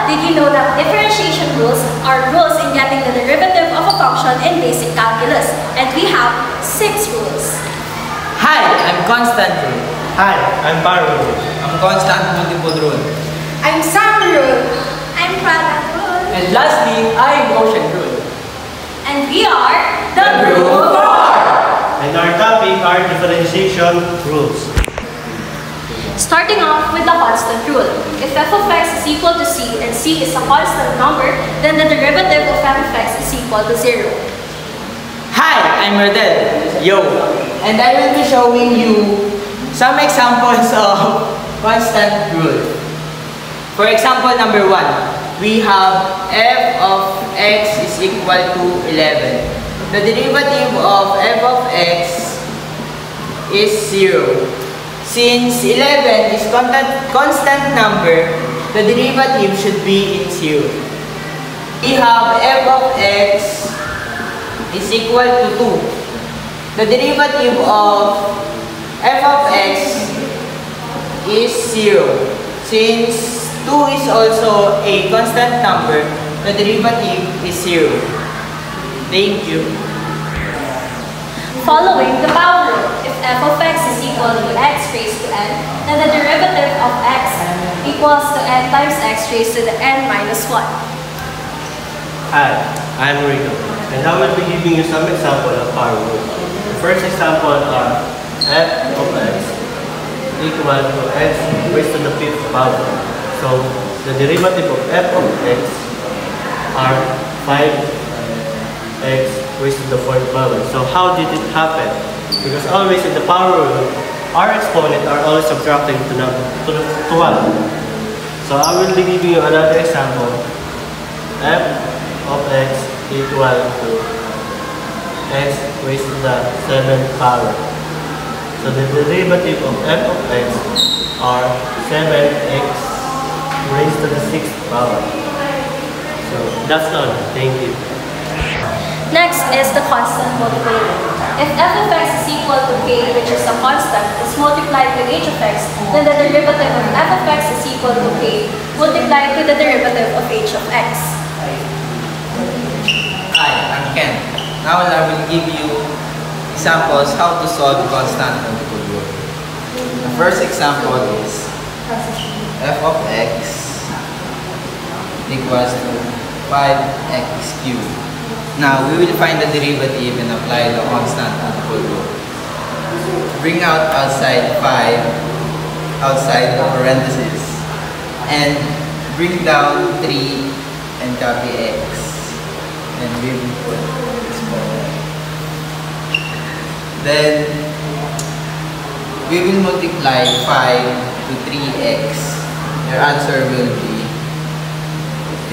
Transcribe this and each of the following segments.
did you know that differentiation rules are rules in getting the derivative of a function in basic calculus? And we have 6 rules. Hi, I'm Constant Rule. Hi, I'm Bar Rule. I'm Constant Multiple Rule. I'm Sam Rule. I'm Product Rule. And lastly, I'm Ocean Rule. And we are the Rule 4! And our topic are differentiation rules. Starting off with the constant rule. If f of x is equal to c and c is a constant number, then the derivative of f of x is equal to 0. Hi, I'm Rodel. Yo! And I will be showing you some examples of constant rule. For example, number 1, we have f of x is equal to 11. The derivative of f of x is 0. Since 11 is constant number, the derivative should be in 0. We have f of x is equal to 2. The derivative of f of x is 0. Since 2 is also a constant number, the derivative is 0. Thank you. Following the power rule, if f of x is equal to x raised to n, then the derivative of x equals to n times x raised to the n minus 1. Hi, I'm Rico, and I will be giving you some example of power rule. The first example are f of x equal to x raised to the 5th power. So the derivative of f of x are 5x raised to the 4th power. So how did it happen? Because always in the power rule, our exponent are always subtracting to 1. So I will be giving you another example. F of x equal to x raised to the 7th power. So the derivative of f of x are 7x raised to the 6th power. So that's all. Thank you. Next is the constant multiplier. If f of x is equal to k, which is a constant, is multiplied with h of x, then the derivative of f of x is equal to k multiplied with the derivative of h of x. Hi, I'm Ken. Now I will give you examples how to solve constant multiple rule. The first example is f of x equals to 5x cubed. Now, we will find the derivative and apply the constant multiple rule. Bring out outside 5, outside the parentheses, and bring down 3 and copy x. And we will put exponent. Then, we will multiply 5 to 3x. Your answer will be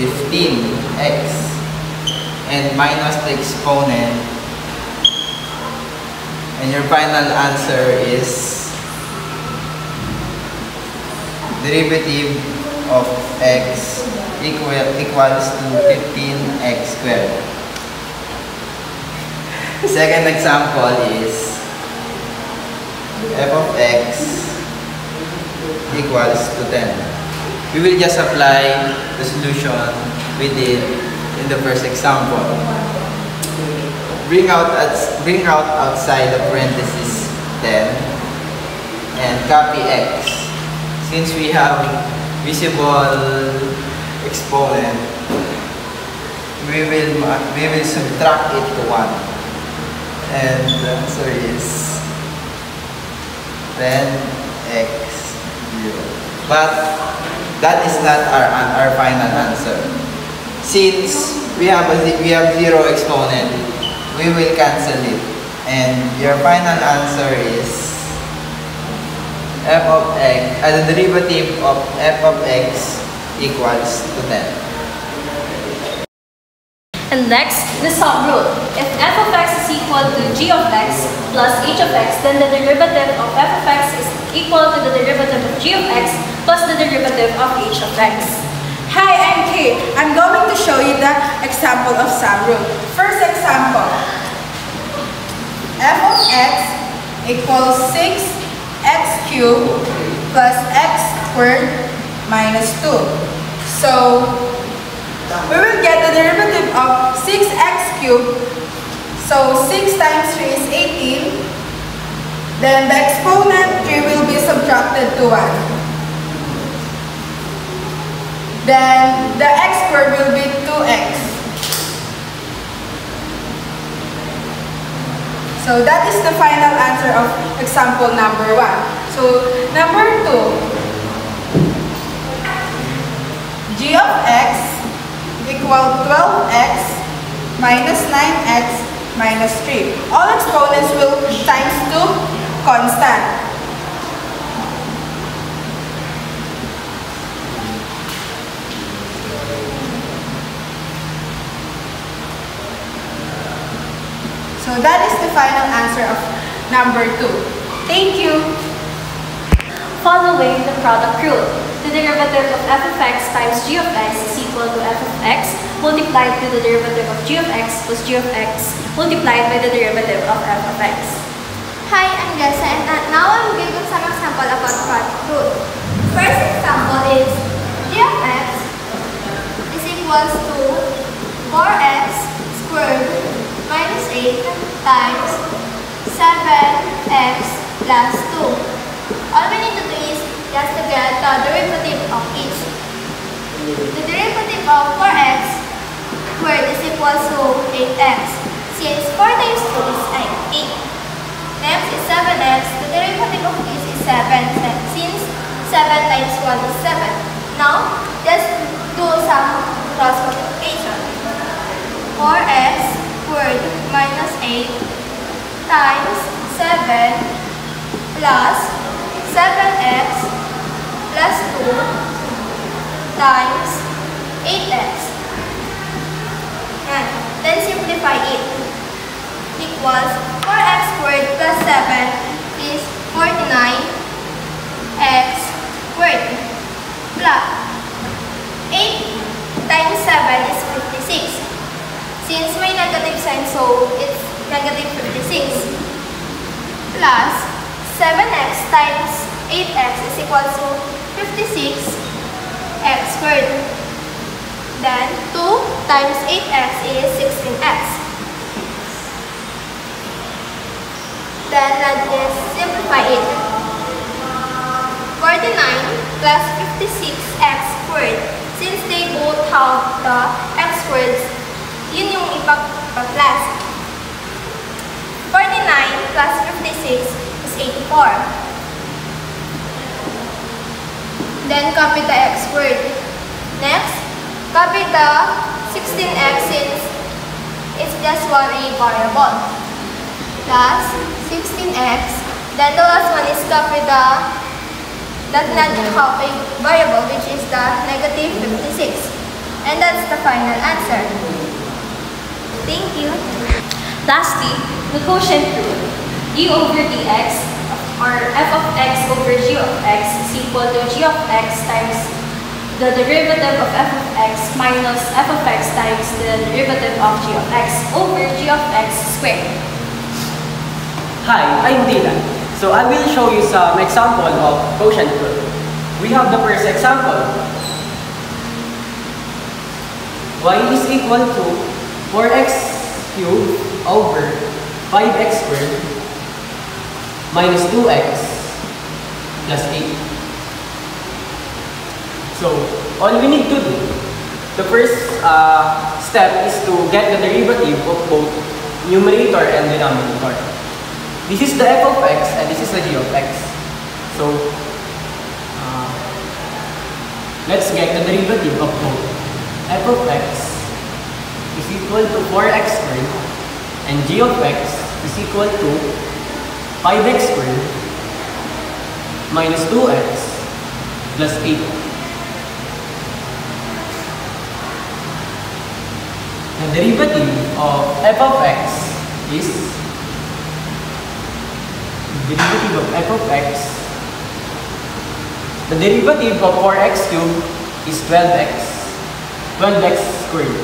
15x. And minus the exponent, and your final answer is derivative of x equals to 15x squared. The second example is f of x equals to 10. We will just apply the solution we did in the first example. Bring out outside the parentheses 10 and copy x. Since we have visible exponent, we will subtract it to 1, and the answer is 10x 0. But that is not our final answer. Since we have 0 exponent, we will cancel it, and your final answer is f of x, the derivative of f of x equals to 10. And next, the sum rule. If f of x is equal to g of x plus h of x, then the derivative of f of x is equal to the derivative of g of x plus the derivative of h of x. Hi, I'm Kate. I'm going to show you the example of sum rule. First example. F of x equals 6x cubed plus x squared minus 2. So, cubed. So 6 times 3 is 18. Then the exponent 3 will be subtracted to 1. Then the x squared will be 2x. So that is the final answer of example number 1. So number 2, g of x equal 12x minus 9x minus 3. All exponents will times to constant. So that is the final answer of number 2. Thank you. Following the product rule, the derivative of f of x times g of x is equal to f of x multiplied by the derivative of g of x plus g of x multiplied by the derivative of f of x. Hi, I'm Jessa, and now I'm giving some example about product rule. First example is g of x is equals to 4x squared minus 8 times 7x plus 2. All we need to do is just to get the derivative of each. The derivative of 4x squared is equal to 8x, since 4 times 2 is 8. Next is 7x. The derivative of this is 7, since 7 times 1 is 7. Now, just do some cross multiplication. 4x squared minus 8 times 7 plus 7x plus 2 times 8x. And then simplify it. Equals 4x squared plus 7 is 49x squared plus 8 times 7 is 56. Since may negative sign, so it's negative 56 plus 7x times 8x is equal to 56x squared. Then 2 times 8x is 16x. Then let's simplify it. 49 plus 56x squared. Since they both have the x squared, yun yung ipag-plus. 49 plus 56 is 84. Then copy the x squared. Next, copy the 16x since it's just one variable. Plus 16x. Then the last one is copy that not half a variable, which is the negative 56. And that's the final answer. Thank you. Lastly, the quotient rule. D over dx or f of x over g of x is equal to g of x times the derivative of f of x minus f of x times the derivative of g of x over g of x squared. Hi, I'm Dylan. So I will show you some example of quotient rule. We have the first example. Y is equal to 4x cubed over 5x squared minus 2x plus 8. So all we need to do, the first step is to get the derivative of both numerator and denominator. This is the f of x and this is the g of x. So let's get the derivative of both. F of x is equal to 4x squared and g of x is equal to 5x squared minus 2x plus 8. The derivative of f of x is the derivative of 4x cubed is 12x squared.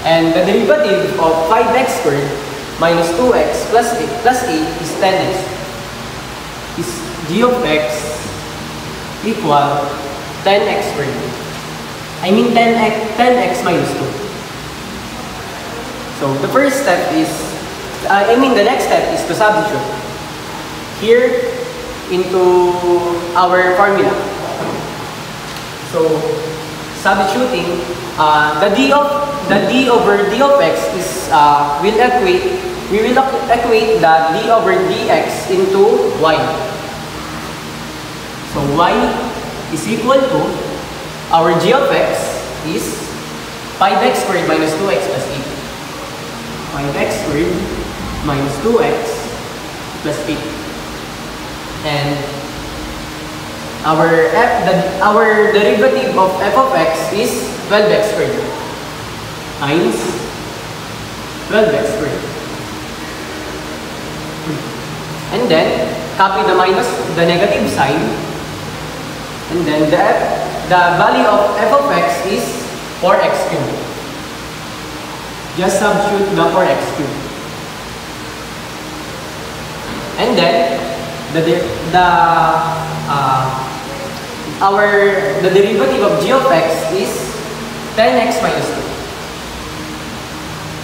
And the derivative of 5x squared minus 2x plus 8 is 10x. Is g of x equal 10x squared. I mean 10x minus 2. So the first step is, the next step is to substitute here into our formula. So substituting, the d over d of x is we will equate the d over dx into y. So y is equal to, our g of x is 5x squared minus 2x plus 8. 5x squared minus 2x plus 8. And our derivative of f of x is 12x squared times 12x squared. And then copy the negative sign, and then the value of f of x is 4x cubed. Just substitute the 4x cubed. And then the derivative of g of x is 10x minus 2.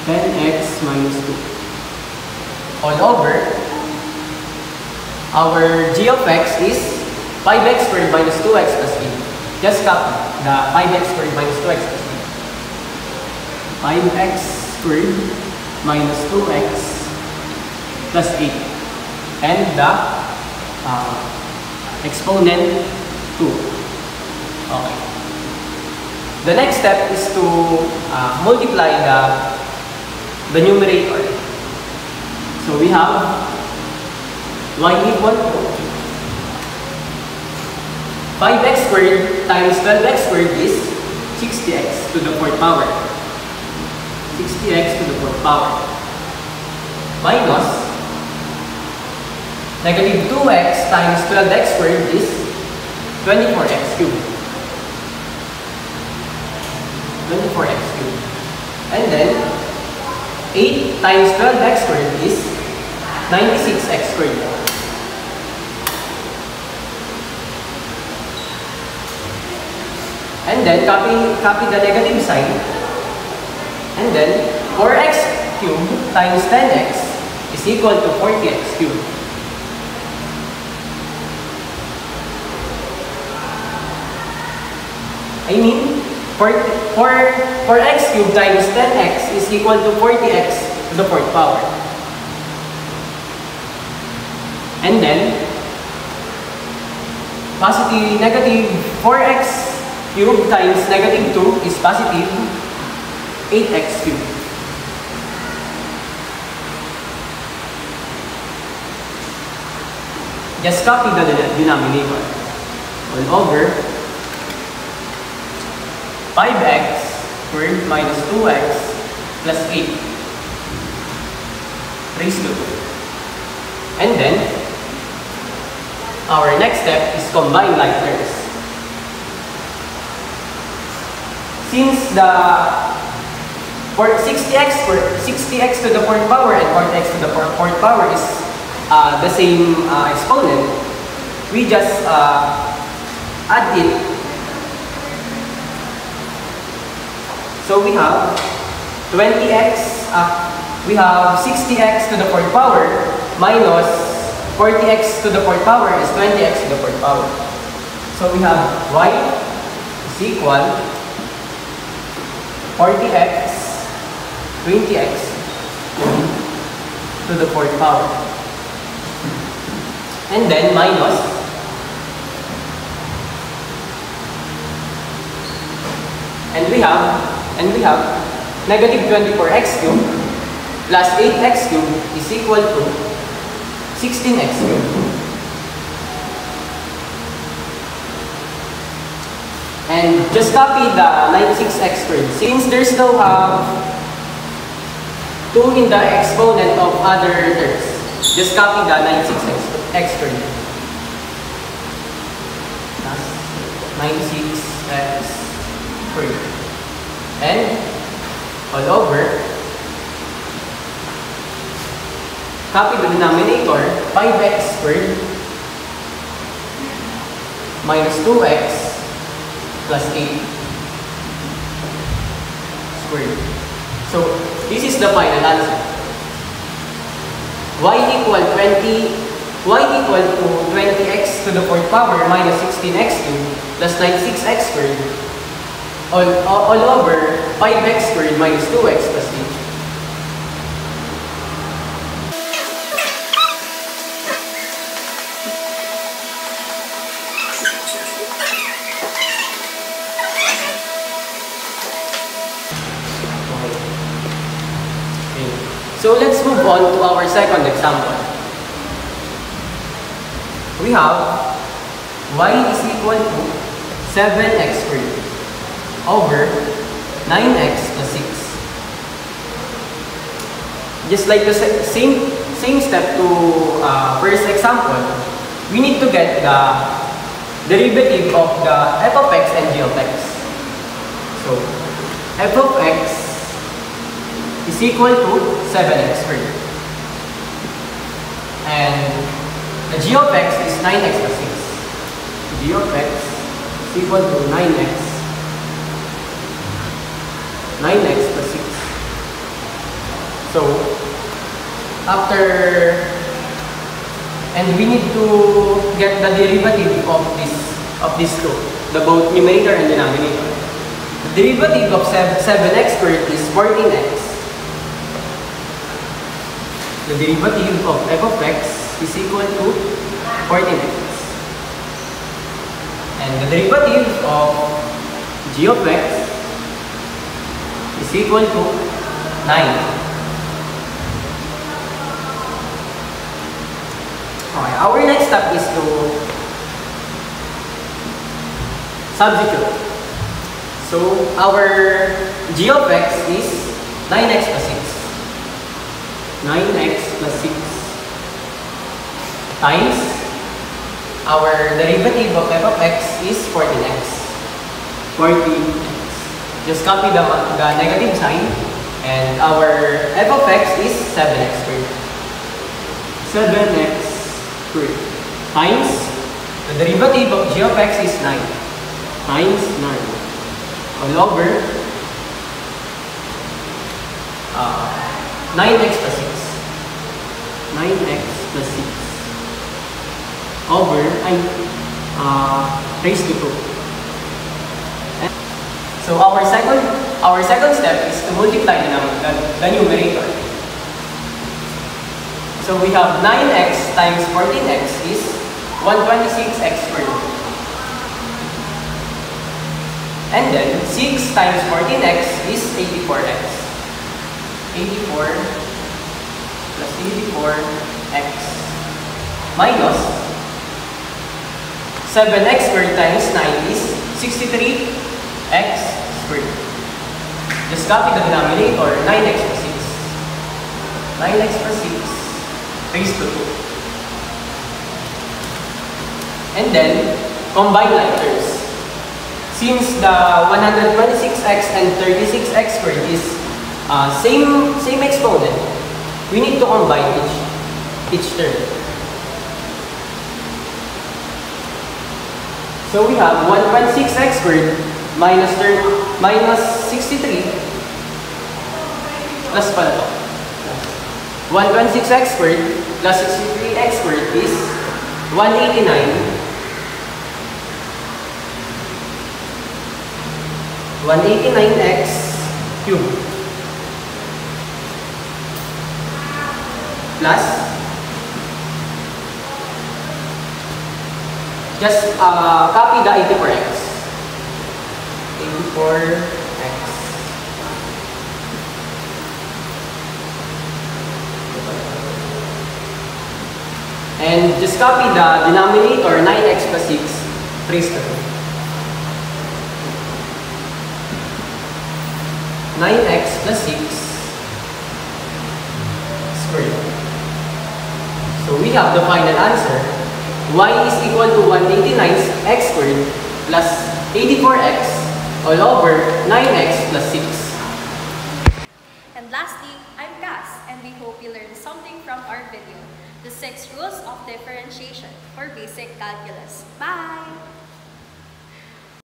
10x minus 2 all over our g of x is 5x squared minus 2x plus 8. Just copy the 5x squared minus 2x plus 8. 5x squared minus 2x plus 8. And the exponent 2. Okay. The next step is to multiply the numerator. So we have y equal to 5x squared times 12x squared is 60x to the 4th power. 60x to the 4th power. Minus negative 2x times 12x squared is 24x cubed. 24x cubed. And then 8 times 12x squared is 96x squared. And then copy the negative sign. And then 4x cubed times 10x is equal to 40x cubed. I mean, 4x cubed times 10x is equal to 40x to the 4th power. And then, negative 4x cubed times negative 2 is positive 8x cubed. Just copy the denominator all over 5x squared minus 2x plus 8 raised to 2. And then, our next step is combine like terms. Since the 60x to the 4th power and 4x to the 4th power is the same exponent, we just add it. So we have 20x, we have 60x to the 4th power minus 40x to the 4th power is 20x to the 4th power. So we have y is equal 40x, 20x to the 4th power. And then minus and we have negative 24x cubed plus 8x cubed is equal to 16x cubed. And just copy the 96x squared. Since there's no 2 in the exponent of other terms, just copy the 96x squared. Plus 96x squared. And all over, copy the denominator, 5x squared minus 2x plus 8 squared. So, this is the final answer. Y equal to 20x to the 4th power minus 16x cubed plus 96x squared all over 5x squared minus 2x plus 8. So let's move on to our second example. We have y is equal to 7x squared over 9x plus 6. Just like the same step to first example, we need to get the derivative of the f of x and g of x. So f of x is equal to 7x squared. And the g of x is 9x plus 6. G of x is equal to 9x plus 6. So, and we need to get the derivative of these two, the both numerator and denominator. The derivative of 7x squared is 14x. The derivative of f of x is equal to 14x. And the derivative of g of x is equal to 9. Okay, our next step is to substitute. So our g of x is 9x plus 6. 9x plus 6 times our derivative of f of x is 14x. 14x. Just copy the negative sign, and our f of x is 7x squared. 7x squared times the derivative of g of x is 9 times 9 all over 9x plus 6. 9x plus 6 over raised to 2. And so our second step is to multiply the numerator. So we have 9x times 14x is 126x squared. And then 6 times 14x is 84x. 84 plus 84x minus 7x squared times 9 is 63x squared. Just copy the denominator, 9x plus 6. 9x plus 6 raised to 2. And then combine like terms. Since the 126x and 36x squared is same exponent, we need to combine each term. So we have 126x squared minus 63 plus pala to. 126x squared plus 63x squared is 189. 189x cubed. Plus, just copy the 84x. 84x. And just copy the denominator, 9x plus 6 raised to 2. 9x plus 6 squared. So we have the final answer. Y is equal to 189x squared plus 84x all over 9x plus 6. And lastly, I'm Cass, and we hope you learned something from our video, the 6 rules of differentiation for basic calculus. Bye!